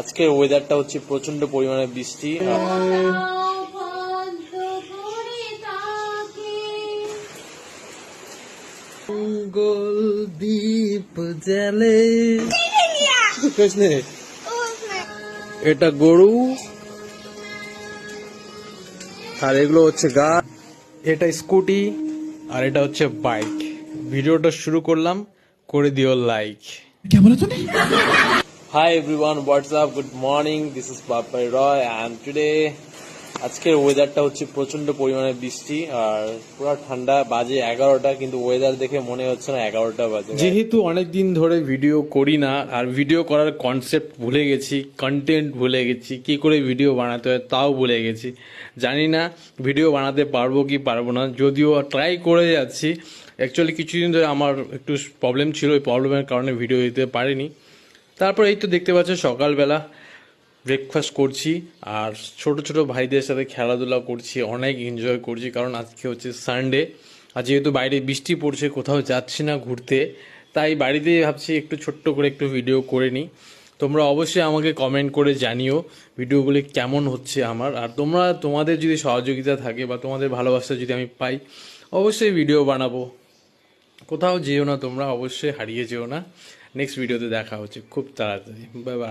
আজকের ওয়েদারটা হচ্ছে প্রচন্ড পরিমাণে বৃষ্টি। মঙ্গল দ্বীপ জলে এটা গরু আর এগুলো হচ্ছে গাছ, এটা স্কুটি আর এটা হচ্ছে বাইক। ভিডিওটা শুরু করলাম, করে দিও like. Hi everyone, what's up? Good morning. This is Papai Roy and today আজকের ওয়েদারটা হচ্ছে প্রচন্ড পরিমাণে বৃষ্টি আর পুরো ঠান্ডা। বাজে 11টা, কিন্তু ওয়েদার দেখে মনে হচ্ছে না 11টা বাজে। যেহেতু অনেক দিন ধরে ভিডিও করি না আর ভিডিও করার কনসেপ্ট ভুলে গেছি, কন্টেন্ট ভুলে গেছি, কি করে ভিডিও বানাতে হয় তাও ভুলে গেছি। জানি না ভিডিও বানাতে পারবো কি পারবো না, যদিও ট্রাই করে যাচ্ছি। অ্যাকচুয়ালি কিছুদিন ধরে আমার একটু প্রবলেম ছিল, ওই প্রবলেমের কারণে ভিডিও দিতে পারিনি। তারপর এই তো দেখতে পাচ্ছ সকালবেলা ব্রেকফাস্ট করছি আর ছোট ছোট ভাইদের সাথে খেলাধুলা করছি, অনেক এনজয় করছি, কারণ আজকে হচ্ছে সানডে। আর যেহেতু বাইরে বৃষ্টি পড়ছে, কোথাও যাচ্ছি না ঘুরতে, তাই বাড়িতেই ভাবছি একটু ছোট্ট করে একটু ভিডিও করে নিই। তোমরা অবশ্যই আমাকে কমেন্ট করে জানিও ভিডিওগুলি কেমন হচ্ছে আমার। আর তোমাদের যদি সহযোগিতা থাকে বা তোমাদের ভালোবাসা যদি আমি পাই, অবশ্যই ভিডিও বানাবো। কোথাও যেও না তোমরা, অবশ্যই হারিয়ে যেও না। নেক্সট ভিডিওতে দেখা হচ্ছে খুব তাড়াতাড়ি। Bye bye.